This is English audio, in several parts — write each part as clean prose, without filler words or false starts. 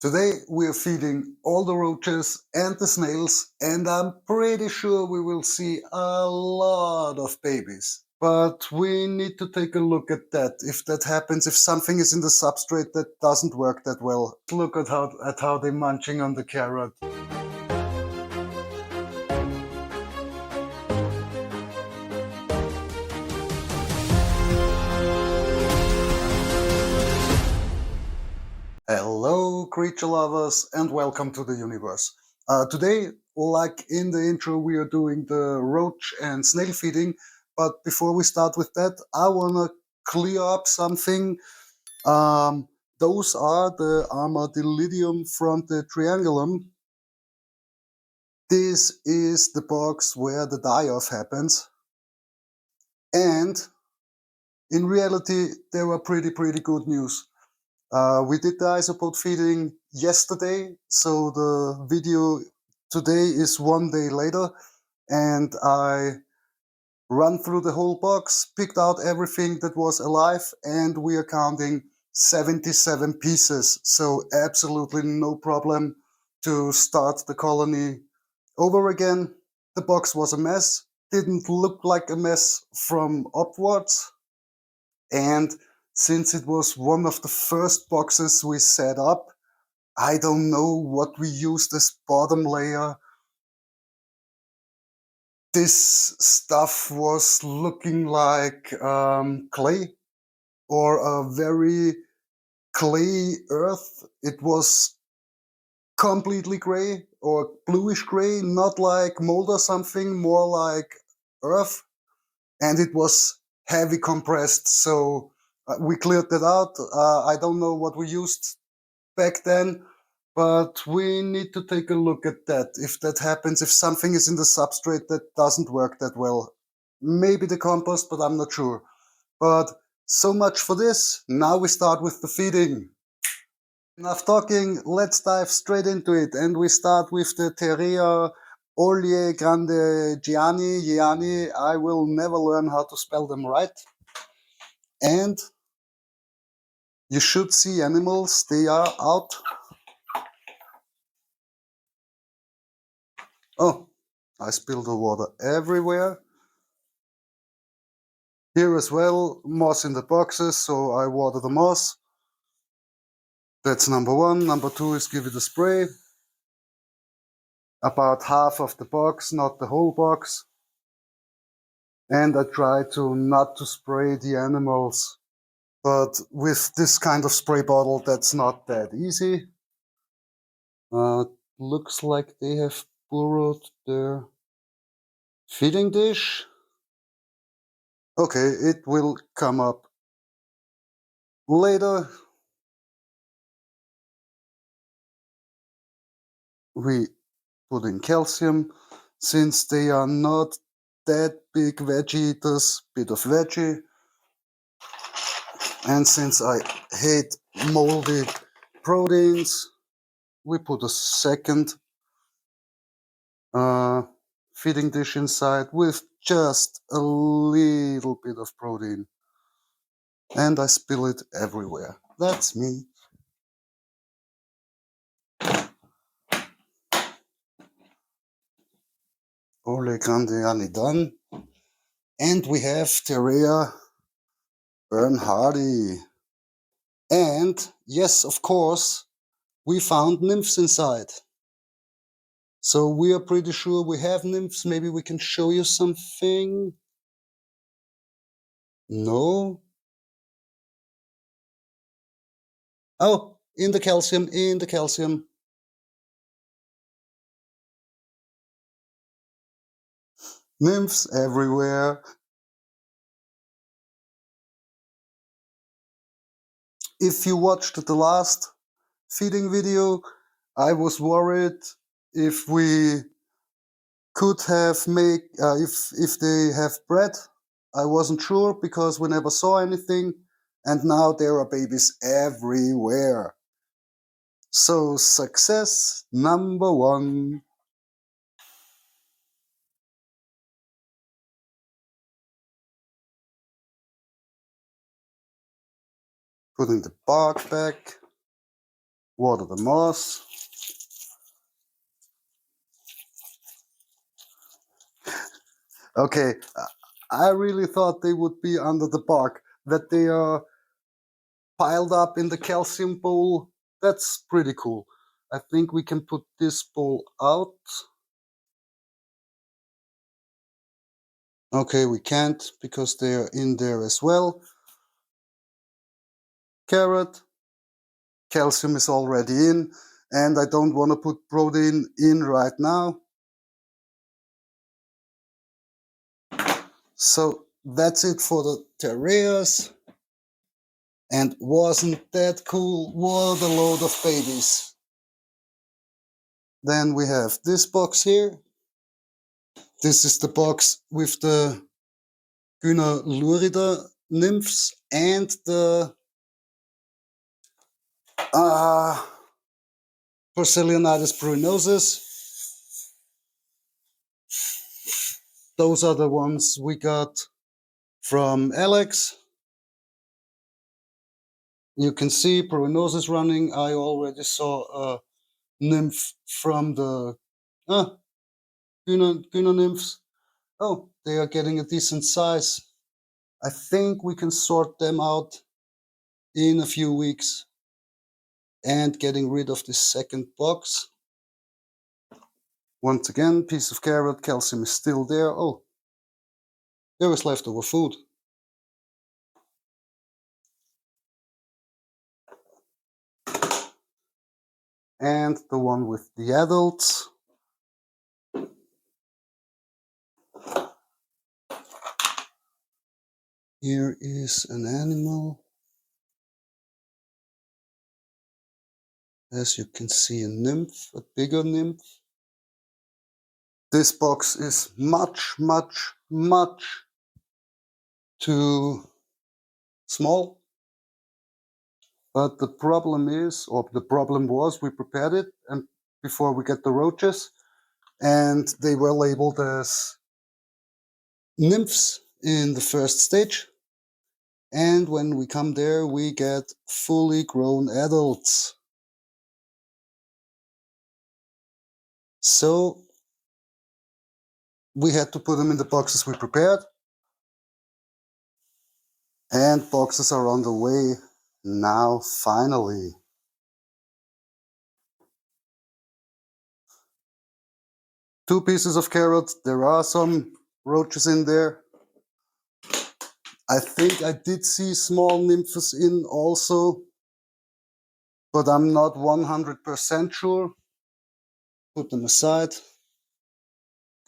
Today we are feeding all the roaches and the snails, and I'm pretty sure we will see a lot of babies. But we need to take a look at that. If that happens, if something is in the substrate that doesn't work that well. Look at how they're munching on the carrot. Hello, creature lovers, and welcome to the universe. Today, like in the intro, we are doing the roach and snail feeding. But before we start with that, I want to clear up something. Those are the Armadillidium frontetriangulum. This is the box where the die-off happens. And in reality, there were pretty good news. We did the Isopod feeding yesterday, so the video today is one day later, and I run through the whole box, picked out everything that was alive, and we are counting 77 pieces, so absolutely no problem to start the colony over again. The box was a mess, didn't look like a mess from upwards, and since it was one of the first boxes we set up, I don't know what we used as bottom layer. This stuff was looking like clay or a very clay earth. It was completely gray or bluish gray, not like mold or something, more like earth. And it was heavy compressed, so we cleared that out. I don't know what we used back then, but we need to take a look at that. If that happens, if something is in the substrate that doesn't work that well, maybe the compost, but I'm not sure. But so much for this. Now we start with the feeding. Enough talking, let's dive straight into it. And we start with the Terrea Olie Grande Gianni. I will never learn how to spell them right. And you should see animals, they are out. Oh, I spilled the water everywhere. Here as well, moss in the boxes, so I water the moss. That's number one. Number two is give it a spray. About half of the box, not the whole box. And I try to not to spray the animals. But with this kind of spray bottle, that's not that easy. Looks like they have borrowed their feeding dish. Okay, it will come up later. We put in calcium. Since they are not that big veggie eaters, bit of veggie. And since I hate moldy proteins, we put a second feeding dish inside with just a little bit of protein. And I spill it everywhere. That's me. Ole Grande done. And we have Terrea Bernhardi. And yes, of course, we found nymphs inside. So we are pretty sure we have nymphs. Maybe we can show you something. No? Oh, in the calcium. Nymphs everywhere. If you watched the last feeding video, I was worried if we could have if they have bred. I wasn't sure because we never saw anything, and now there are babies everywhere. So success number one. Putting the bark back. water the moss. Okay, I really thought they would be under the bark, that they are piled up in the calcium bowl. That's pretty cool. I think we can put this bowl out. Okay, we can't because they are in there as well. Carrot, calcium is already in, and I don't want to put protein in right now. So that's it for the terriers. And wasn't that cool? What a load of babies. Then we have this box here. This is the box with the Gynalurida nymphs and the Porcellanitis pruinosus. Those are the ones we got from Alex. You can see pruinosus running. I already saw a nymph from the Gyna nymphs. Oh, they are getting a decent size. I think we can sort them out in a few weeks. And getting rid of this second box. Once again, piece of carrot, calcium is still there. Oh, there is leftover food. And the one with the adults. Here is an animal. As you can see, a nymph, a bigger nymph. This box is much, much, much too small. But the problem is, or the problem was, we prepared it and before we get the roaches, and they were labeled as nymphs in the first stage. And when we come there, we get fully grown adults. So we had to put them in the boxes we prepared. And boxes are on the way now, finally. Two pieces of carrot. There are some roaches in there. I think I did see small nymphs in also, but I'm not 100% sure. Put them aside.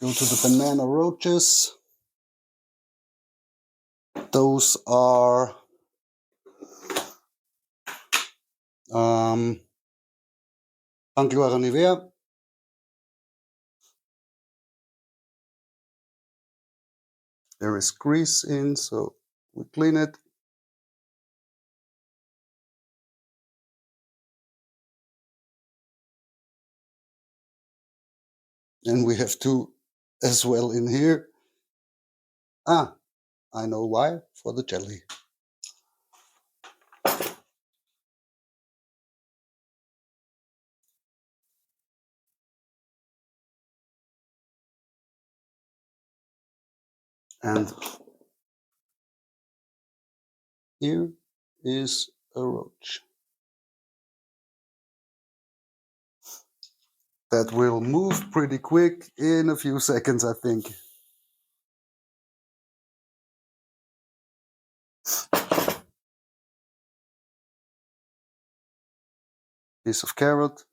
Go to the banana roaches. Those are Panglora nivea. There is grease in, so we clean it. And we have two as well in here. Ah, I know why, for the jelly. And here is a roach that will move pretty quick in a few seconds, I think. Piece of carrot.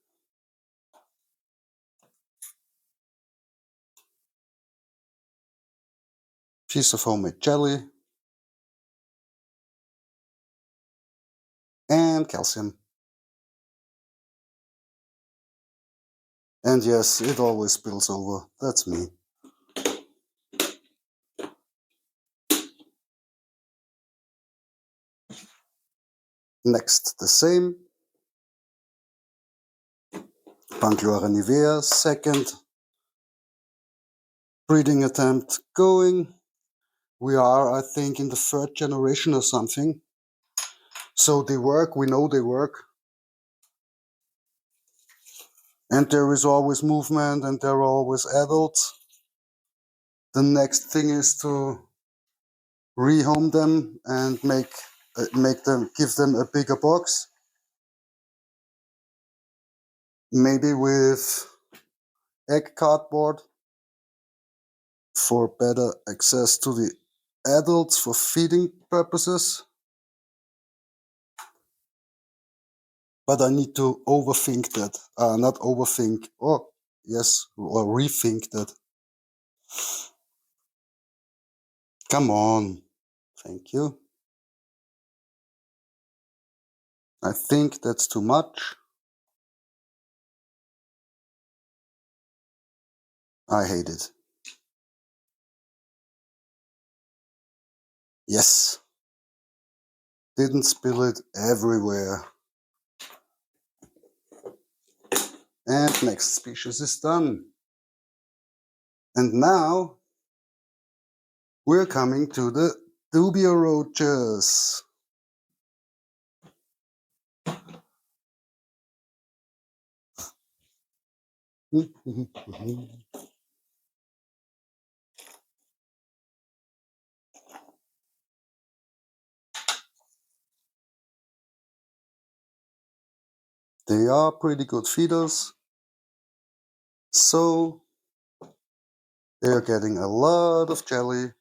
Piece of homemade jelly. And calcium. And yes, it always spills over. That's me. Next, the same. Panglora nivea, second breeding attempt going. We are, I think, in the third generation or something. So they work, we know they work. And there is always movement and there are always adults. The next thing is to rehome them and give them a bigger box. Maybe with egg cardboard for better access to the adults for feeding purposes. But I need to overthink that. Not overthink. Oh, yes, or rethink that. Come on. Thank you. I think that's too much. I hate it. Yes. Didn't spill it everywhere. And next species is done. And now we're coming to the Dubia Roaches. They are pretty good feeders, so they're getting a lot of jelly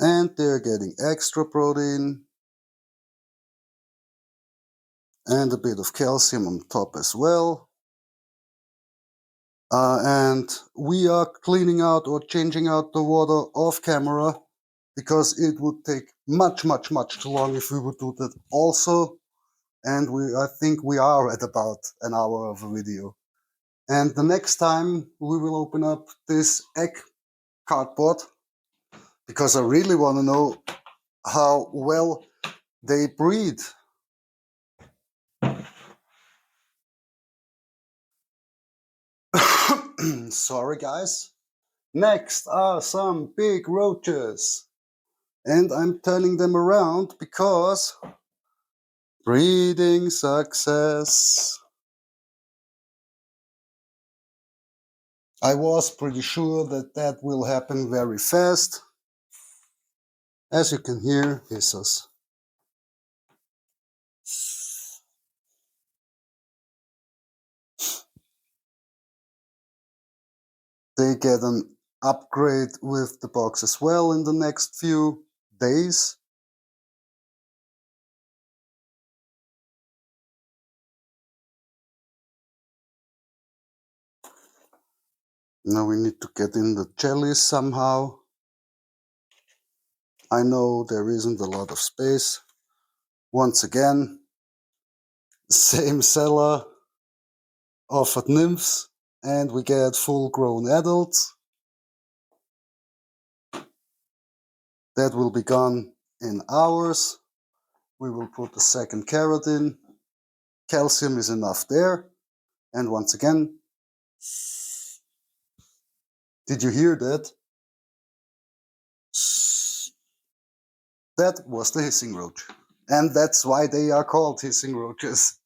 and they're getting extra protein and a bit of calcium on top as well. And we are cleaning out or changing out the water off camera because it would take much too long if we would do that also. And I think we are at about an hour of a video. And the next time we will open up this egg cardboard because I really want to know how well they breed. Sorry guys. Next are some big roaches. And I'm turning them around because breeding success. I was pretty sure that that will happen very fast. As you can hear, hisses. They get an upgrade with the box as well in the next few days. Now we need to get in the jellies somehow. I know there isn't a lot of space. Once again, same seller offered nymphs and we get full-grown adults. That will be gone in hours. We will put the second carrot in. Calcium is enough there. And once again, did you hear that? That was the hissing roach. And that's why they are called hissing roaches.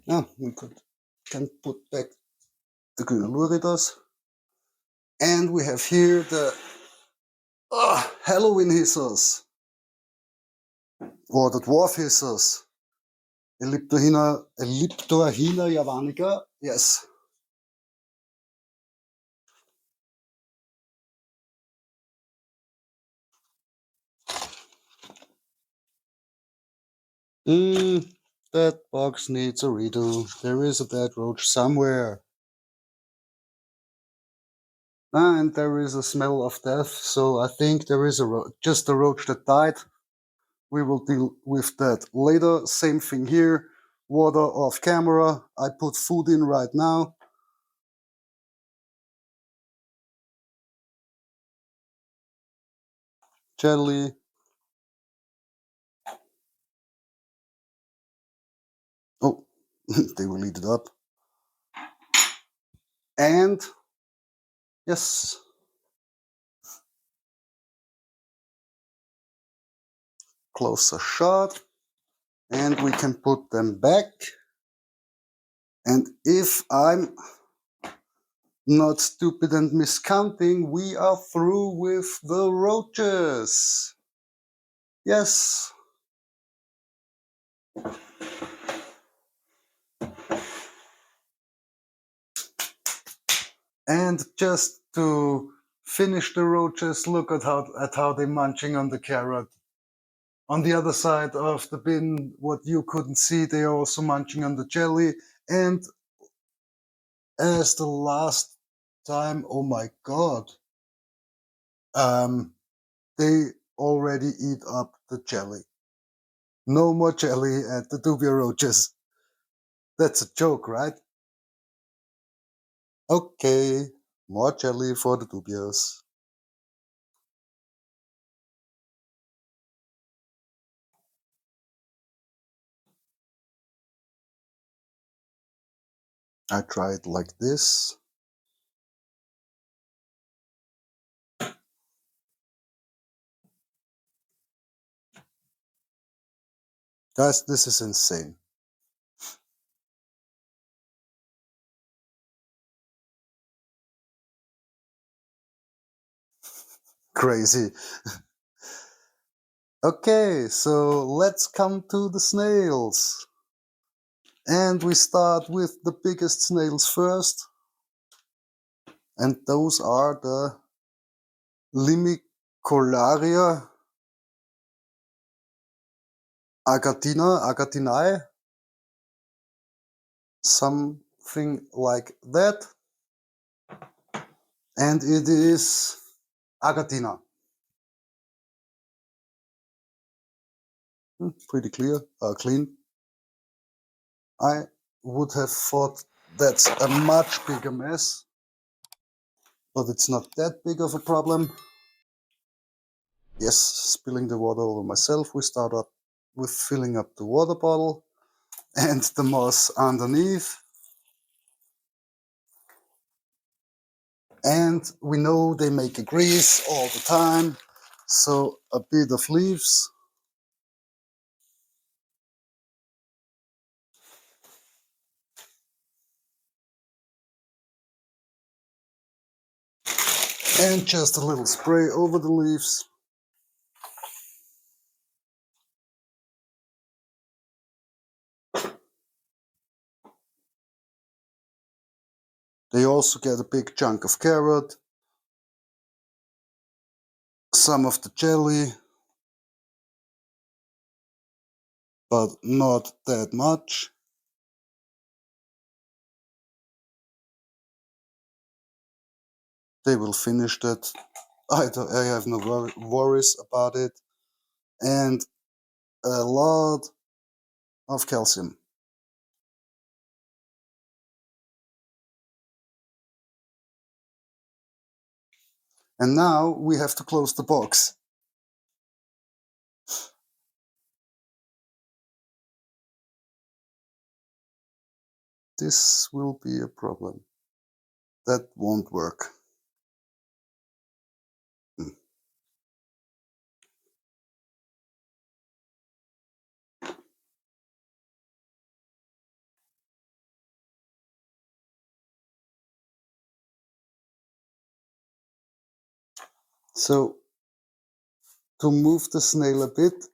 Now we can put back the Gynoluridas. And we have here the Halloween hissers. Or the dwarf hissers. Elliptorhina javanica. Yes. That box needs a redo. There is a dead roach somewhere. And there is a smell of death, so I think there is just a roach that died. We will deal with that later. Same thing here. Water off camera. I put food in right now. Jelly. Oh, they will eat it up. And yes, closer shot, and we can put them back. And if I'm not stupid and miscounting, we are through with the roaches. Yes. And just to finish the roaches, look at how they're munching on the carrot. On the other side of the bin, what you couldn't see, they are also munching on the jelly. And as the last time, oh my god, they already eat up the jelly. No more jelly at the Dubia Roaches. That's a joke, right? Okay, more jelly for the Dubias. I try it like this. Guys, this is insane. Crazy. Okay, so let's come to the snails. And we start with the biggest snails first. And those are the Limicolaria agatinae, something like that. And it is Agatina. Pretty clean. I would have thought that's a much bigger mess, but it's not that big of a problem. Yes, spilling the water over myself. We start up with filling up the water bottle and the moss underneath. And we know they make a grease all the time, so a bit of leaves. And just a little spray over the leaves. They also get a big chunk of carrot, some of the jelly, but not that much. They will finish that. I have no worries about it. And a lot of calcium. And now we have to close the box. This will be a problem. That won't work. So to move the snail a bit,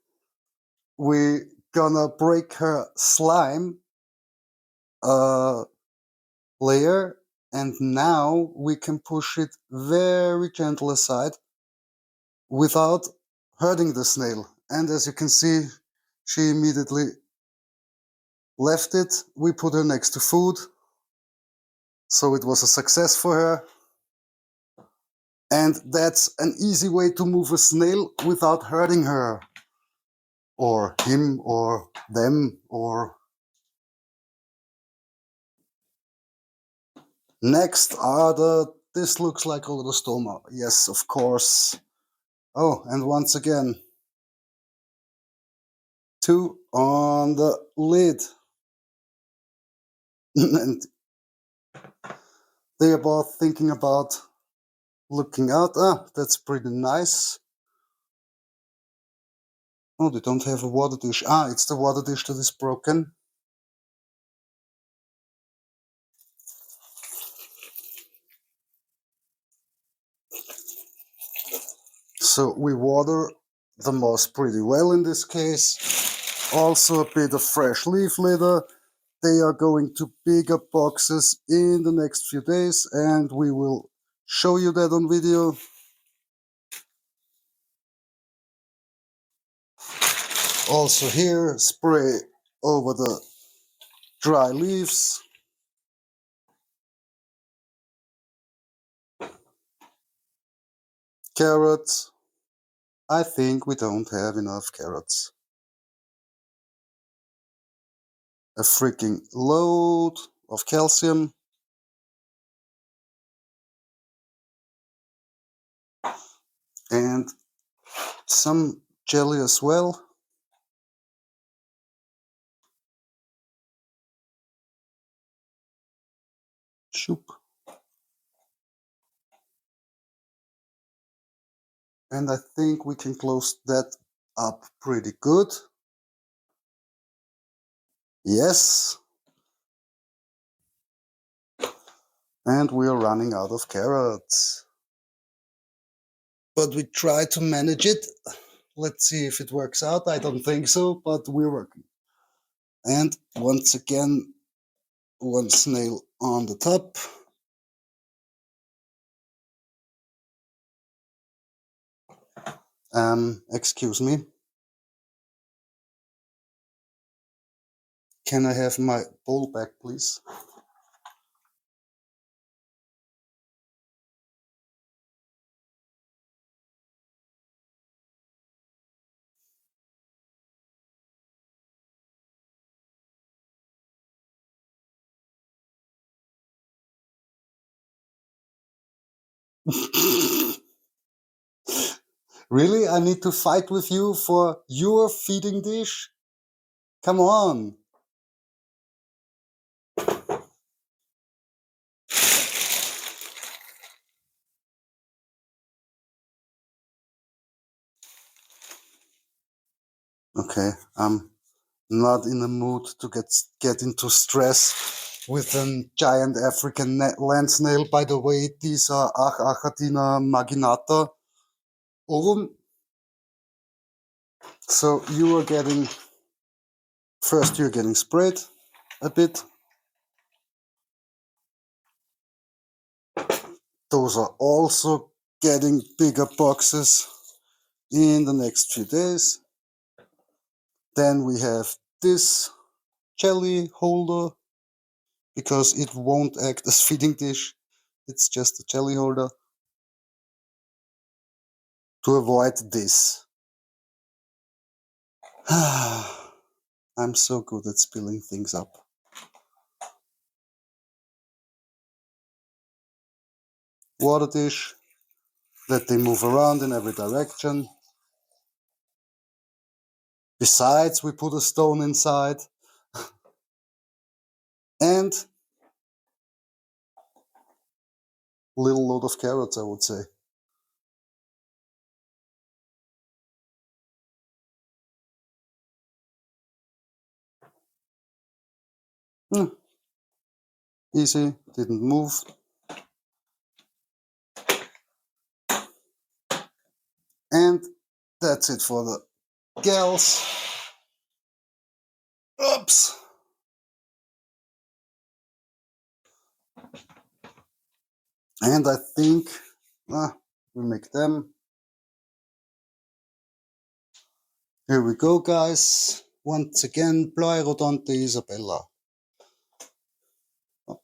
we're gonna break her slime layer, and now we can push it very gentle aside without hurting the snail. And as you can see, she immediately left it. We put her next to food, so it was a success for her. And that's an easy way to move a snail without hurting her, or him, or them, or... Next are the... This looks like a little stoma. Yes, of course. Oh, and once again, 2 on the lid. And they are both thinking about looking out. Ah, that's pretty nice. Oh, they don't have a water dish. Ah, it's the water dish that is broken. So we water the moss pretty well in this case. Also a bit of fresh leaf litter. They are going to bigger boxes in the next few days, and we will show you that on video. Also here, spray over the dry leaves. Carrots. I think we don't have enough carrots. A freaking load of calcium. And some jelly as well. Shoop. And I think we can close that up pretty good. Yes. And we are running out of carrots. But we try to manage it. Let's see if it works out. I don't think so, but we're working. And once again, one snail on the top. Excuse me. Can I have my bowl back, please? Really? I need to fight with you for your feeding dish? Come on. Okay, I'm not in the mood to get into stress with a giant African land snail. By the way, these are Achatina marginata. So first you're getting sprayed a bit. Those are also getting bigger boxes in the next few days. Then we have this jelly holder, because it won't act as feeding dish. It's just a jelly holder to avoid this. I'm so good at spilling things up. Water dish. Let them move around in every direction. Besides, we put a stone inside. And little load of carrots, I would say. Easy, didn't move. And that's it for the gals. Oops. And I think we make them. Here we go, guys. Once again, Pleurodonte Isabella. Oh,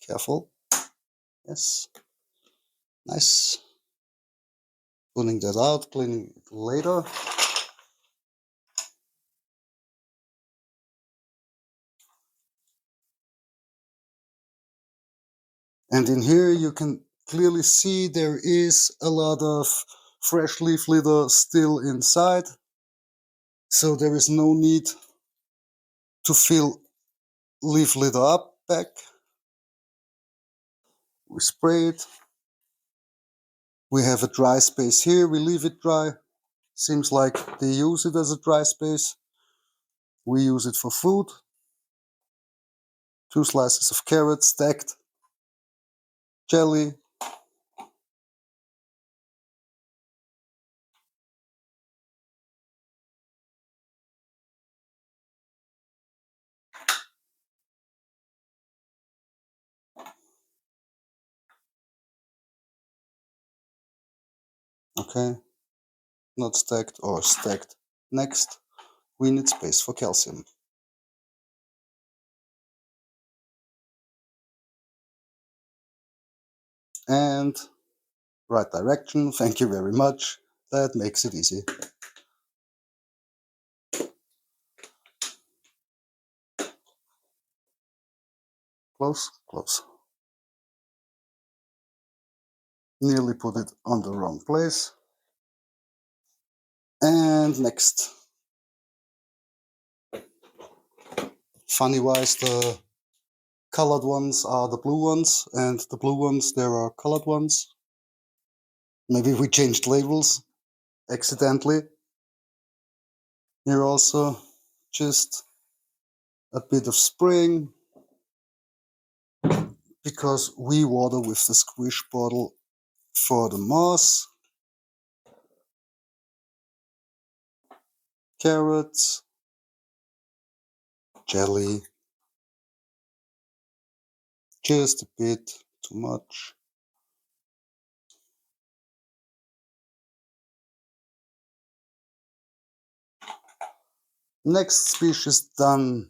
careful. Yes. Nice. Pulling that out, cleaning it later. And in here you can clearly see there is a lot of fresh leaf litter still inside. So there is no need to fill leaf litter up back. We spray it. We have a dry space here, we leave it dry. Seems like they use it as a dry space. We use it for food. 2 slices of carrot stacked. Jelly. Okay, not stacked or stacked. Next, we need space for calcium. And right direction, thank you very much. That makes it easy. Close, close. Nearly put it on the wrong place. And next. Funny wise, the colored ones are the blue ones, and the blue ones, there are colored ones. Maybe we changed labels accidentally. Here also, just a bit of spraying, because we water with the squish bottle for the moss. Carrots, jelly, just a bit too much. Next species done.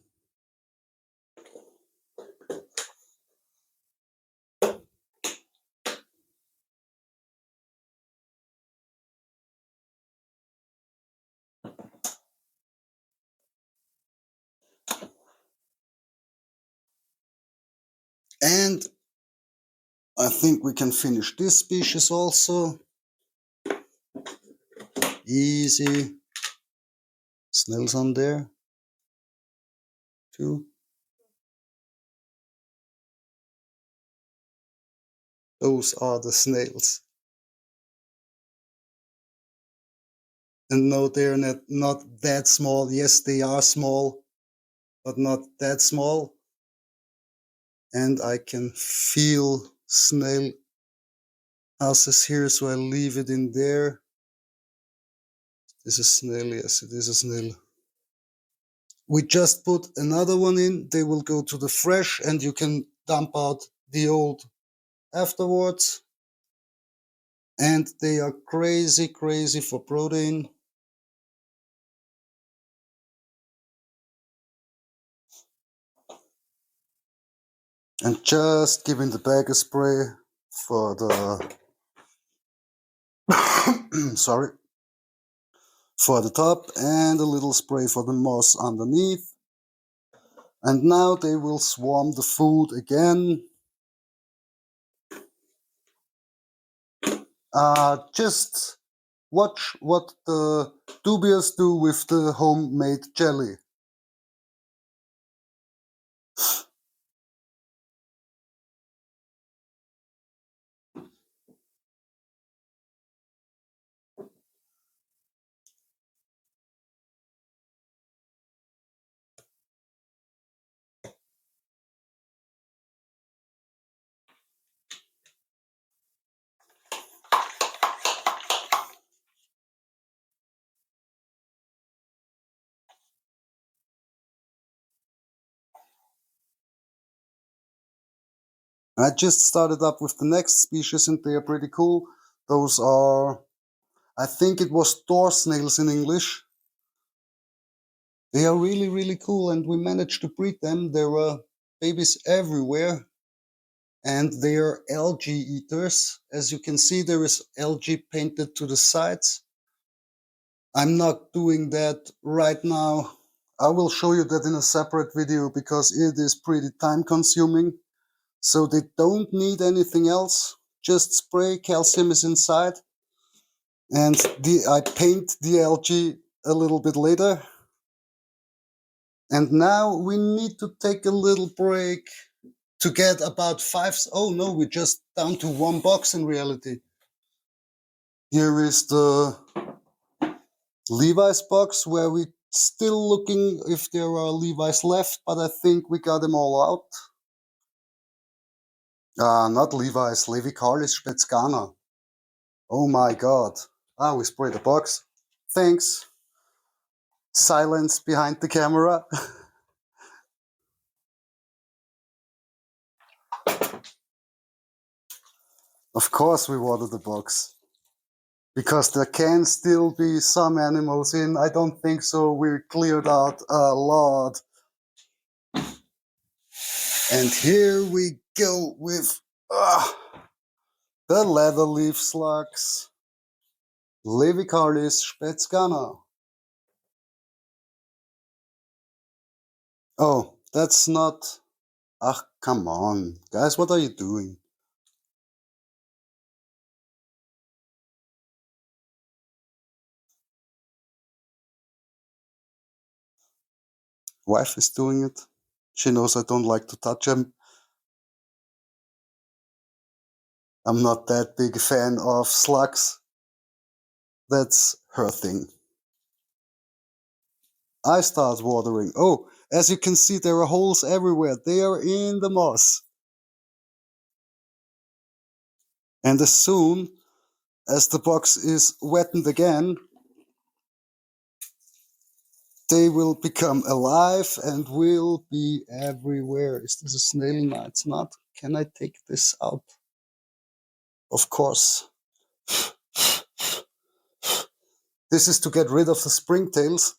And I think we can finish this species also. Easy. Snails on there. 2. Those are the snails. And no, they're not that small. Yes, they are small, but not that small. And I can feel snail houses here, so I leave it in there. This is snail, yes, it is a snail. We just put another one in. They will go to the fresh, and you can dump out the old afterwards. And they are crazy, crazy for protein. And just giving the bag a spray for the sorry, for the top, and a little spray for the moss underneath. And now they will swarm the food again. Just watch what the dubias do with the homemade jelly. I just started up with the next species, and they are pretty cool. Those are, I think it was door snails in English. They are really, really cool, and we managed to breed them. There were babies everywhere, and they are algae eaters. As you can see, there is algae painted to the sides. I'm not doing that right now. I will show you that in a separate video because it is pretty time consuming. So they don't need anything else. Just spray, calcium is inside. And I paint the algae a little bit later. And now we need to take a little break to get about 5. Oh no, we're just down to 1 box in reality. Here is the Levi's box where we still looking if there are Levi's left, but I think we got them all out. Not Levi's, Laevicaulis Spätzgana. Oh my god. We sprayed the box. Thanks. Silence behind the camera. Of course we watered the box. Because there can still be some animals in. I don't think so. We cleared out a lot. And here we go with the leatherleaf slugs. Laevicaulis Spätzgana. Oh, that's not... come on. Guys, what are you doing? Wife is doing it. She knows I don't like to touch them. I'm not that big a fan of slugs. That's her thing. I start watering. Oh, as you can see, there are holes everywhere. They are in the moss. And as soon as the box is wetted again, they will become alive and will be everywhere. Is this a snail? No, it's not. Can I take this out? Of course. This is to get rid of the springtails.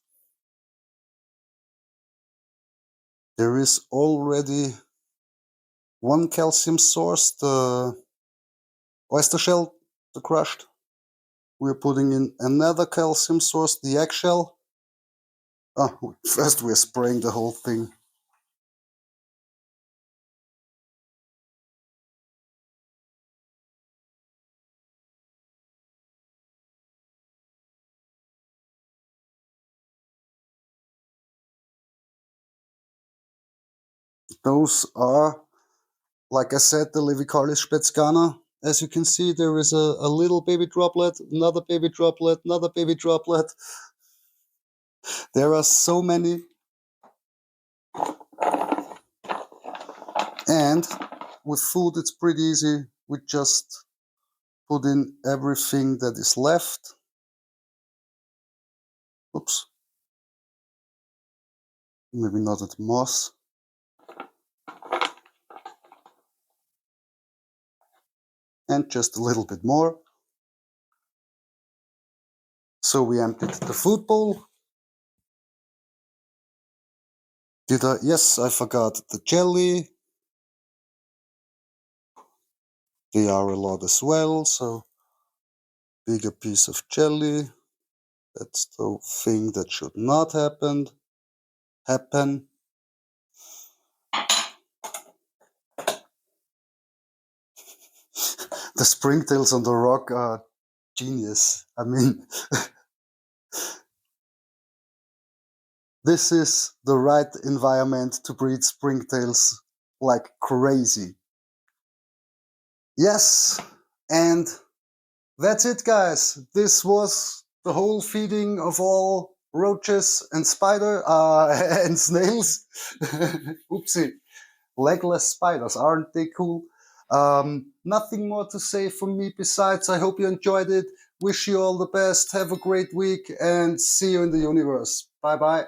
There is already one calcium source, the oyster shell, the crushed. We're putting in another calcium source, the eggshell. First we're spraying the whole thing. Those are, like I said, the Laevicaulis Spätzgana. As you can see, there is a little baby droplet, another baby droplet, another baby droplet. There are so many. And with food, it's pretty easy. We just put in everything that is left. Oops. Maybe not at moss. And just a little bit more. So we emptied the food bowl. Yes, I forgot the jelly. They are a lot as well, so bigger piece of jelly. That's the thing that should not happen. The springtails on the rock are genius. I mean, this is the right environment to breed springtails like crazy. Yes, and that's it, guys. This was the whole feeding of all roaches and spider and snails. Oopsie. Legless spiders, aren't they cool? Nothing more to say from me besides I hope you enjoyed it. Wish you all the best. Have a great week and see you in the universe. Bye bye.